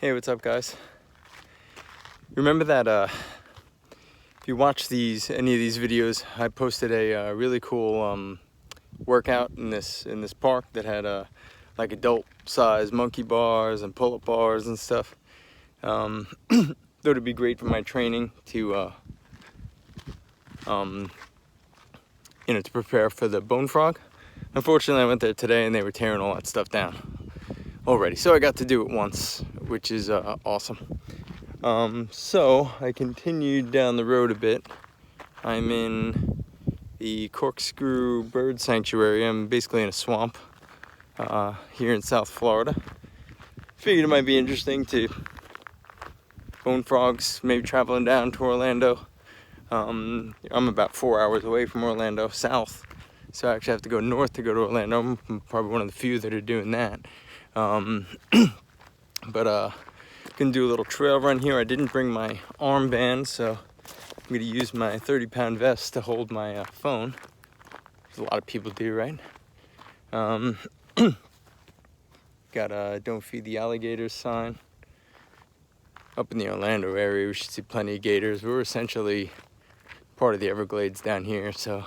Hey, what's up, guys? Remember that if you watch any of these videos, I posted a really cool workout in this park that had like adult-sized monkey bars and pull-up bars and stuff. Thought it'd be great for my training to to prepare for the bone frog. Unfortunately, I went there today and they were tearing all that stuff down already, so I got to do it once, which is awesome. So I continued down the road a bit. I'm in the Corkscrew Bird Sanctuary. I'm basically in a swamp here in South Florida. Figured it might be interesting to bone frogs, maybe traveling down to Orlando. I'm about 4 hours away from Orlando, south. So I actually have to go north to go to Orlando. I'm probably one of the few that are doing that. But gonna do a little trail run here. I didn't bring my armband, so I'm gonna use my 30-pound vest to hold my phone. As a lot of people do, right? Got a "Don't Feed the Alligators" sign. Up in the Orlando area, we should see plenty of gators. We're essentially part of the Everglades down here, so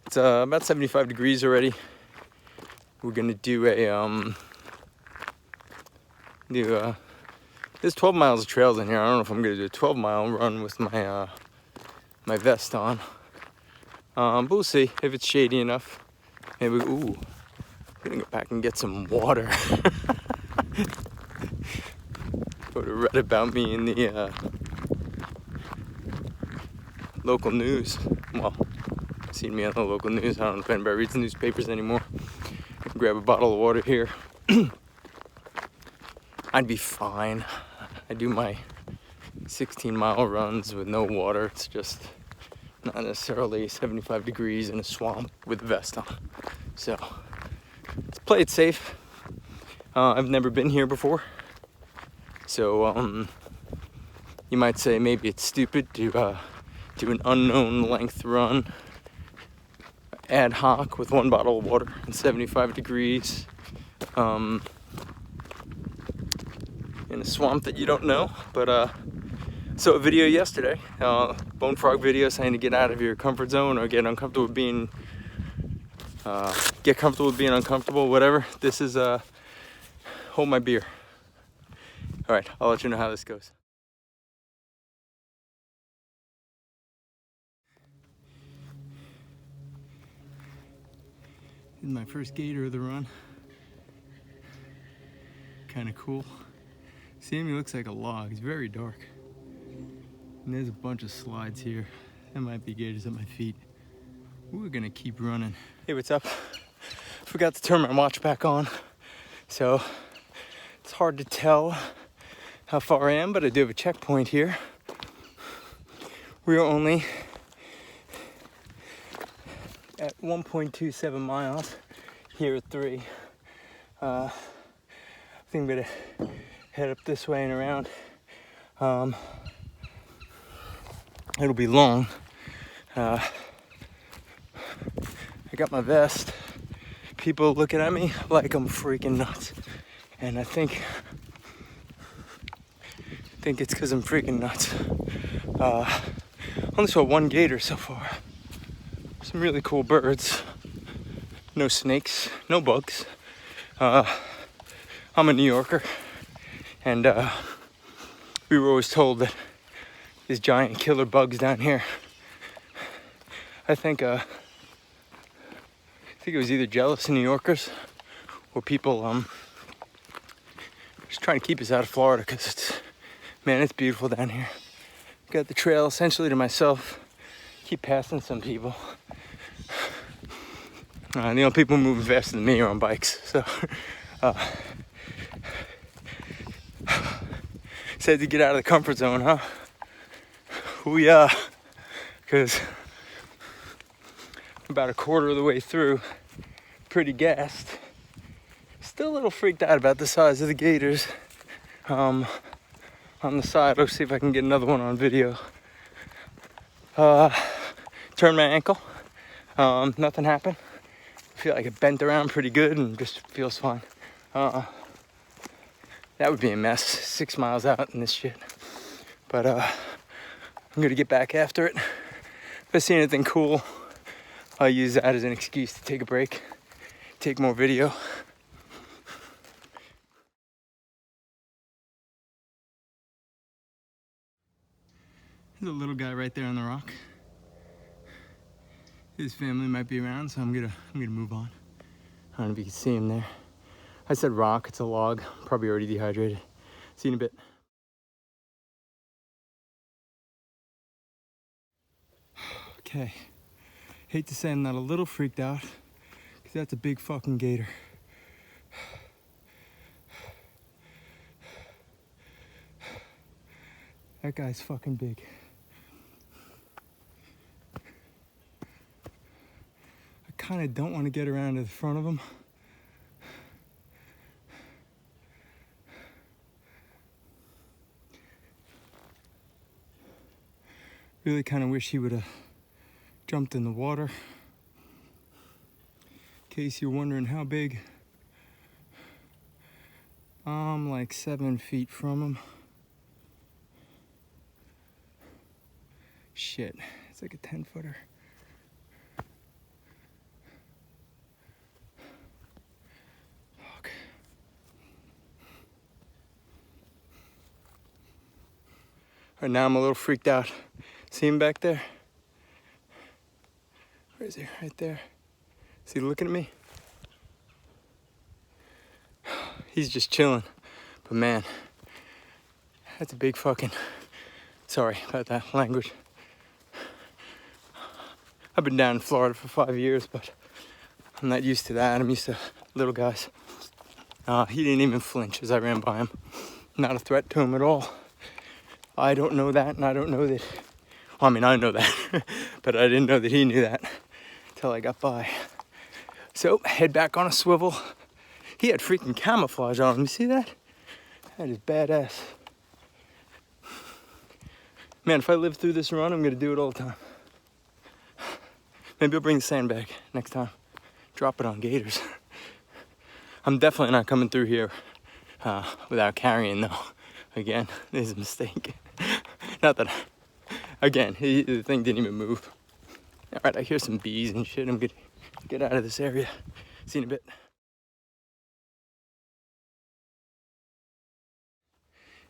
it's about 75 degrees already. We're gonna do there's 12 miles of trails in here. I don't know if I'm gonna do a 12-mile run with my my vest on, but we'll see if it's shady enough. Maybe. Ooh, I'm gonna go back and get some water. Would have read about me in the local news. Well, seen me on the local news. I don't know if anybody reads the newspapers anymore. Grab a bottle of water here. I'd be fine. I do my 16-mile runs with no water. It's just not necessarily 75 degrees in a swamp with a vest on. So let's play it safe. I've never been here before. So you might say maybe it's stupid to do an unknown length run ad hoc with one bottle of water and 75 degrees. In a swamp that you don't know, but saw a video yesterday, bone frog video, saying to get out of your comfort zone or get comfortable with being uncomfortable, whatever. This is hold my beer. All right, I'll let you know how this goes. This is my first gator of the run. Kind of cool. See him? He looks like a log. He's very dark. And there's a bunch of slides here. There might be gators at my feet. We're gonna keep running. Hey, what's up? Forgot to turn my watch back on, so it's hard to tell how far I am, but I do have a checkpoint here. We're only at 1.27 miles here at 3. I think I'm gonna head up this way and around. It'll be long. I got my vest. People looking at me like I'm freaking nuts, and I think it's because I'm freaking nuts. Only saw one gator so far. Some really cool birds. No snakes, no bugs. I'm a New Yorker, and we were always told that these giant killer bugs down here. I think it was either jealous of New Yorkers or people just trying to keep us out of Florida, because it's beautiful down here. Got the trail essentially to myself. Keep passing some people. The only people moving faster than me are on bikes. So said to get out of the comfort zone, huh? Oh yeah, because about a quarter of the way through, pretty gassed. Still a little freaked out about the size of the gators on the side. Let's see if I can get another one on video. Turned my ankle. Nothing happened. I feel like it bent around pretty good and just feels fine. That would be a mess, 6 miles out in this shit. But I'm gonna get back after it. If I see anything cool, I'll use that as an excuse to take a break, take more video. There's a little guy right there on the rock. His family might be around, so I'm gonna move on. I don't know if you can see him there. I said rock, it's a log. Probably already dehydrated. See you in a bit. Okay, hate to say I'm not a little freaked out, because that's a big fucking gator. That guy's fucking big. I kind of don't want to get around to the front of him. Really kind of wish he would have jumped in the water. In case you're wondering how big, I'm like 7 feet from him. Shit, it's like a 10-footer. Fuck. Right now I'm a little freaked out. See him back there? Where is he? Right there. Is he looking at me? He's just chilling. But man, that's a big fucking... Sorry about that language. I've been down in Florida for 5 years, but I'm not used to that. I'm used to little guys. He didn't even flinch as I ran by him. Not a threat to him at all. I don't know that, and I don't know that... Well, I mean, I know that, but I didn't know that he knew that until I got by. So, head back on a swivel. He had freaking camouflage on him. You see that? That is badass. Man, if I live through this run, I'm gonna do it all the time. Maybe I'll bring the sandbag next time. Drop it on gators. I'm definitely not coming through here without carrying though. Again, this is a mistake. Not that, again, the thing didn't even move. All right, I hear some bees and shit. I'm gonna get out of this area. See you in a bit.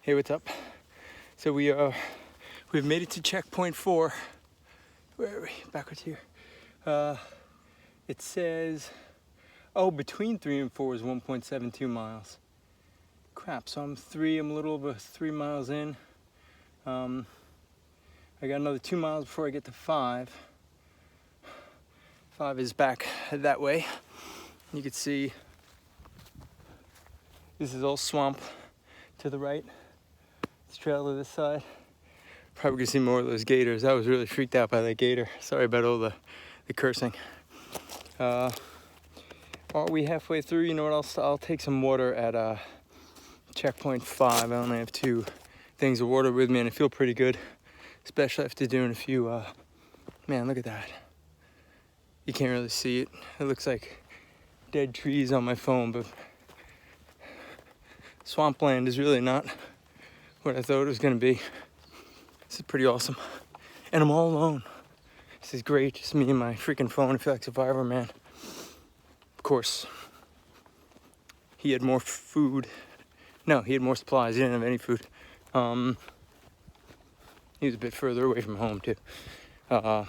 Hey, what's up? So we've made it to checkpoint 4. Where are we? Backwards here. It says, between 3 and 4 is 1.72 miles. Crap, so I'm a little over 3 miles in. I got another 2 miles before I get to 5. 5 is back that way. You can see this is all swamp to the right. This trail to this side. Probably gonna see more of those gators. I was really freaked out by that gator. Sorry about all the cursing. Are we halfway through? You know what, I'll take some water at checkpoint 5. I only have 2 things of water with me and I feel pretty good. Especially after doing a few, man, look at that. You can't really see it. It looks like dead trees on my phone, but swampland is really not what I thought it was gonna be. This is pretty awesome. And I'm all alone. This is great, just me and my freaking phone. I feel like Survivor, man. Of course, he had more food. No, he had more supplies. He didn't have any food. He was a bit further away from home, too. And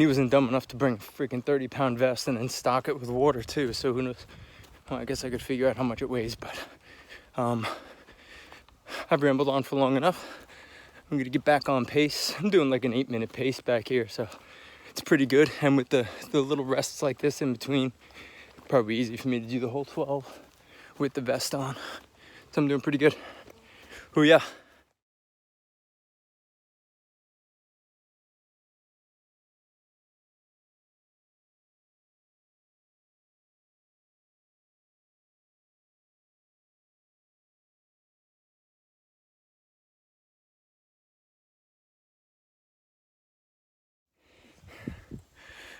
he wasn't dumb enough to bring a freaking 30-pound vest and then stock it with water, too. So who knows? Well, I guess I could figure out how much it weighs, but I've rambled on for long enough. I'm gonna get back on pace. I'm doing like an 8-minute pace back here, so it's pretty good. And with the little rests like this in between, probably easy for me to do the whole 12 with the vest on. So I'm doing pretty good. Oh yeah.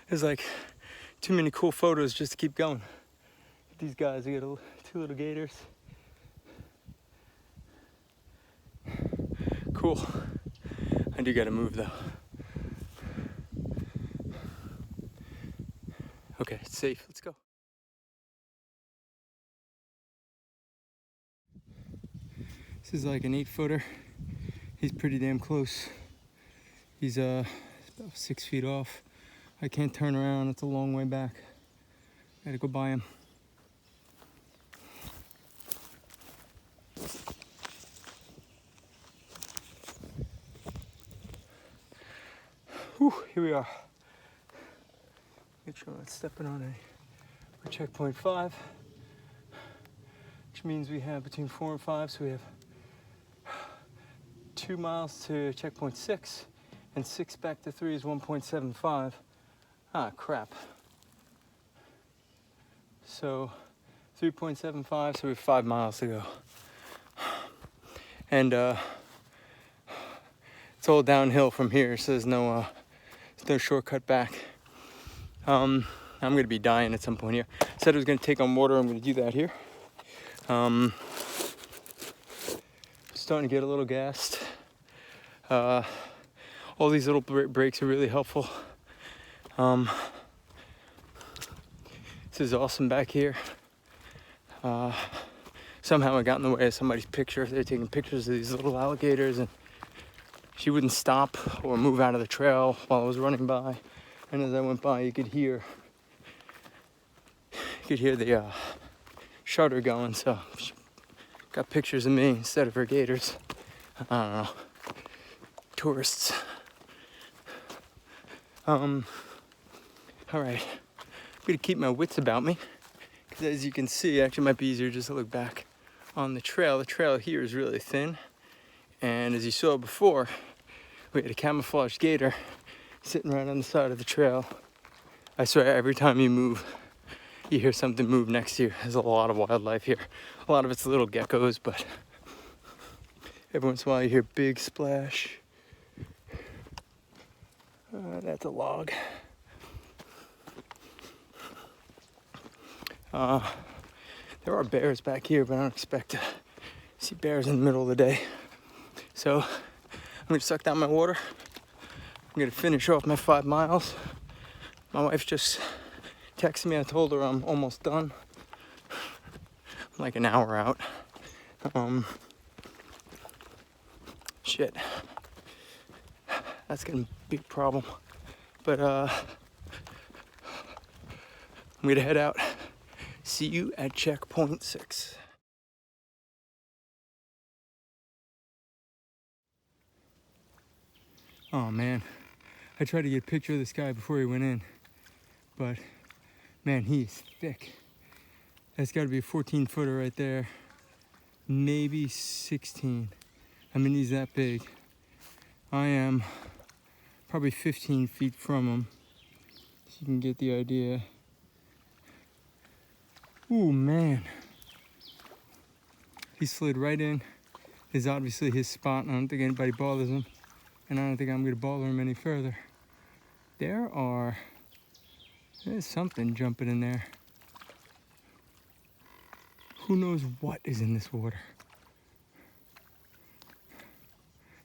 There's like too many cool photos just to keep going. These guys, we got 2 little gators. Cool. I do gotta move though. Okay, it's safe. Let's go. This is like an 8-footer. He's pretty damn close. He's about 6 feet off. I can't turn around. It's a long way back. I gotta go by him. Whew, here we are. Make sure I'm not stepping on a checkpoint 5, which means we have between 4 and 5, so we have 2 miles to checkpoint 6, and 6 back to 3 is 1.75. Ah, crap. So 3.75, so we have 5 miles to go. And it's all downhill from here, so there's no shortcut back. I'm gonna be dying at some point here. Said I was gonna take on water. I'm gonna do that here. Starting to get a little gassed. All these little breaks are really helpful. This is awesome back here. Somehow I got in the way of somebody's picture. They're taking pictures of these little alligators, and she wouldn't stop or move out of the trail while I was running by. And as I went by, you could hear the shutter going. So she got pictures of me instead of her gators. I don't know. Tourists. All right. I'm gonna keep my wits about me, because as you can see, it actually might be easier just to look back on the trail. The trail here is really thin, and as you saw before, we had a camouflaged gator sitting right on the side of the trail. I swear, every time you move, you hear something move next to you. There's a lot of wildlife here. A lot of it's little geckos, but every once in a while you hear big splash. That's a log. There are bears back here, but I don't expect to see bears in the middle of the day. So I'm gonna suck down my water. I'm gonna finish off my 5 miles. My wife just texted me. I told her I'm almost done. I'm like an hour out. Shit. That's gonna be a big problem. But I'm gonna head out. See you at checkpoint 6. Oh man, I tried to get a picture of this guy before he went in, but man, he is thick. That's gotta be a 14-footer right there, maybe 16. I mean, he's that big. I am probably 15 feet from him, so you can get the idea. Ooh, man. He slid right in. This is obviously his spot, and I don't think anybody bothers him. And I don't think I'm gonna bother him any further. There's something jumping in there. Who knows what is in this water?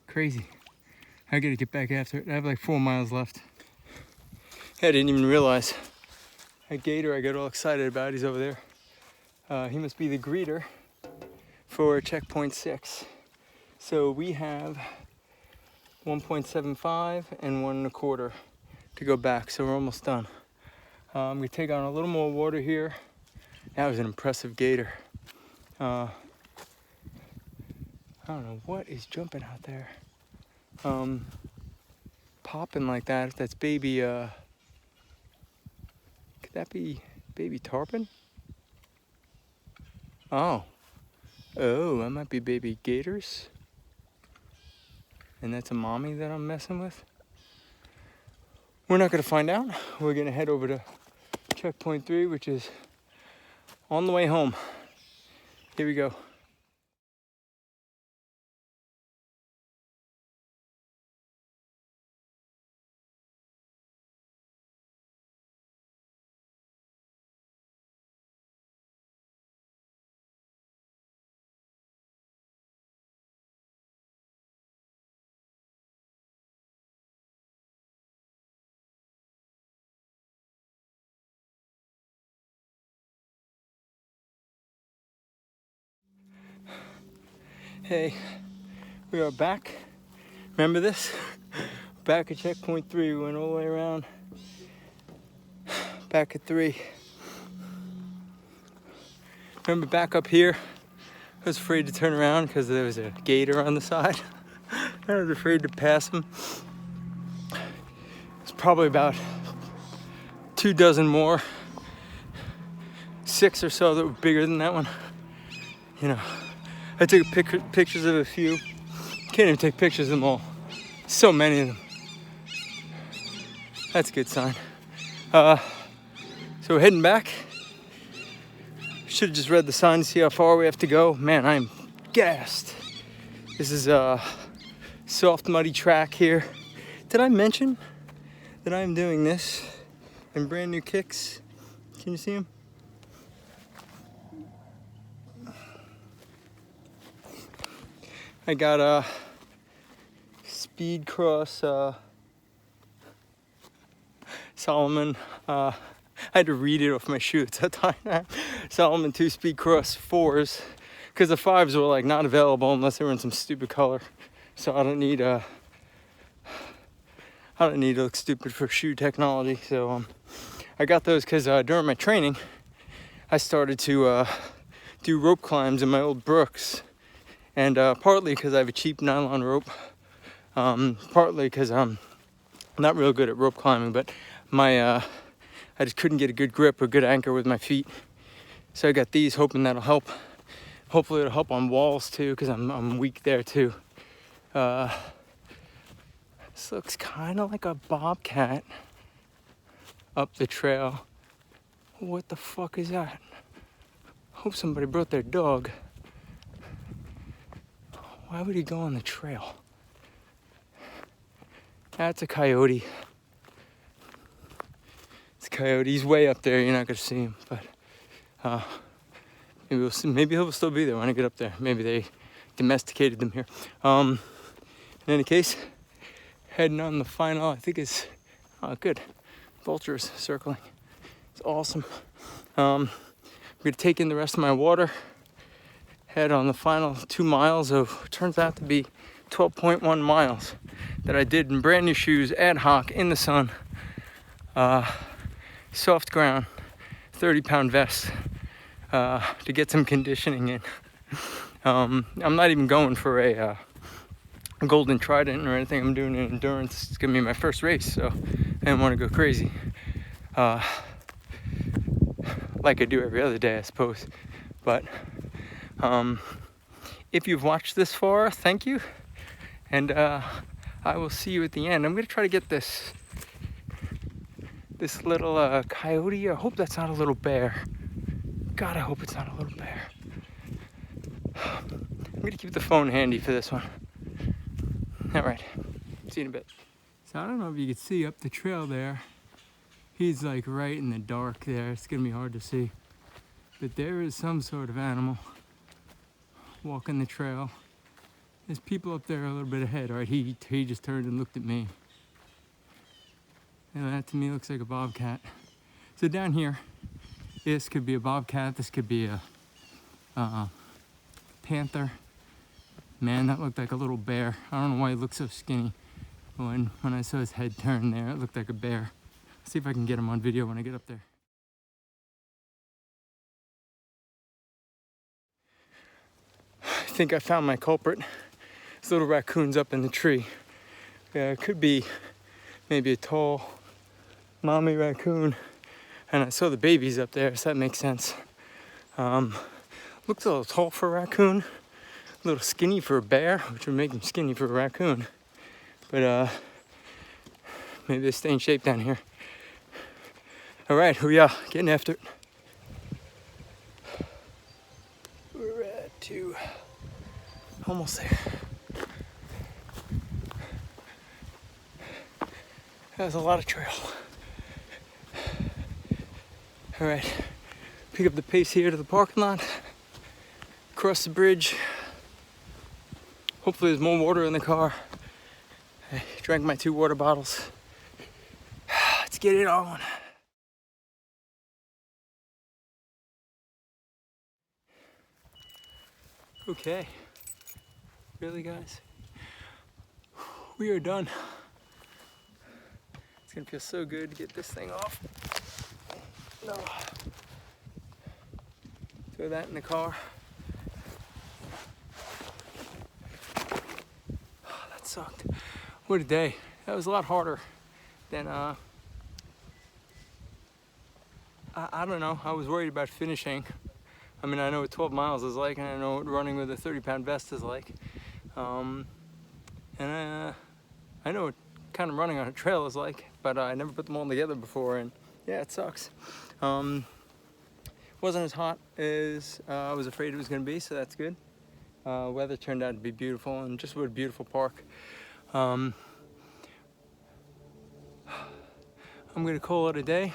Crazy. I gotta get back after it. I have like 4 miles left. I didn't even realize. That gator I got all excited about, he's over there. He must be the greeter for checkpoint 6. So we have 1.75 and 1 1/4 to go back, so we're almost done. I'm gonna take on a little more water here. That was an impressive gator. I don't know what is jumping out there. Popping like that. If that's baby, could that be baby tarpon? Oh, that might be baby gators. And that's a mommy that I'm messing with. We're not gonna find out. We're gonna head over to checkpoint 3, which is on the way home. Here we go. Hey, we are back. Remember this? Back at checkpoint 3. We went all the way around. Back at 3. Remember back up here? I was afraid to turn around because there was a gator on the side. I was afraid to pass him. It's probably about 24 more, 6 or so that were bigger than that one. You know, I took pictures of a few. Can't even take pictures of them all. So many of them. That's a good sign. So we're heading back. Should have just read the sign to see how far we have to go. Man, I'm gassed. This is a soft, muddy track here. Did I mention that I'm doing this in brand new kicks? Can you see them? I got a Speed Cross Solomon. I had to read it off my shoe at that time. Solomon 2 Speed Cross 4s, because the 5s were like not available unless they were in some stupid color. So I don't need to look stupid for shoe technology. So I got those because during my training, I started to do rope climbs in my old Brooks. And partly because I have a cheap nylon rope, partly because I'm not real good at rope climbing, but I just couldn't get a good grip or good anchor with my feet. So I got these, hoping that'll help. Hopefully it'll help on walls too, because I'm weak there too. This looks kind of like a bobcat up the trail. What the fuck is that? Hope somebody brought their dog. Why would he go on the trail? That's a coyote. It's a coyote. He's way up there. You're not gonna see him, but maybe we'll see. Maybe he'll still be there when I get up there. Maybe they domesticated them here. In any case, heading on the final. I think it's good. Vultures circling. It's awesome. I'm gonna take in the rest of my water. Head on the final 2 miles of, turns out to be 12.1 miles that I did in brand new shoes, ad hoc, in the sun. Soft ground, 30-pound vest to get some conditioning in. I'm not even going for a golden trident or anything. I'm doing an endurance. It's gonna be my first race, so I didn't want to go crazy. Like I do every other day, I suppose. But if you've watched this far, thank you. And I will see you at the end. I'm gonna try to get this little coyote. I hope that's not a little bear. God, I hope it's not a little bear. I'm gonna keep the phone handy for this one. All right, see you in a bit. So I don't know if you can see up the trail there. He's like right in the dark there. It's gonna be hard to see. But there is some sort of animal walking the trail. There's people up there a little bit ahead. All right, he just turned and looked at me. And that to me looks like a bobcat. So down here, this could be a bobcat. This could be a panther. Man, that looked like a little bear. I don't know why he looked so skinny. But when I saw his head turn there, it looked like a bear. See if I can get him on video when I get up there. I think I found my culprit. This little raccoon's up in the tree. Yeah, it could be maybe a tall mommy raccoon. And I saw the babies up there, so that makes sense. Looks a little tall for a raccoon. A little skinny for a bear, which would make him skinny for a raccoon. But maybe they stay in shape down here. All right, here we are, getting after it. We're at almost there. That was a lot of trail. All right, pick up the pace here to the parking lot, cross the bridge. Hopefully there's more water in the car. I drank my 2 water bottles. Let's get it on. Okay, Really, guys? We are done. It's gonna feel so good to get this thing off. No. Throw that in the car. Oh, that sucked. What a day. That was a lot harder than, I don't know. I was worried about finishing. I mean, I know what 12 miles is like, and I know what running with a 30-pound vest is like. And I know what kind of running on a trail is like, but I never put them all together before, and yeah, it sucks. Wasn't as hot as I was afraid it was going to be, so that's good. Weather turned out to be beautiful, and just what a beautiful park. I'm going to call it a day.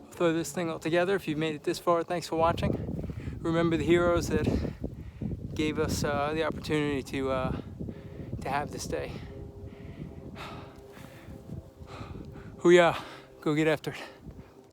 I'll throw this thing all together. If you've made it this far, thanks for watching. Remember the heroes that gave us the opportunity to have this day. Hoo-yah, go get after it.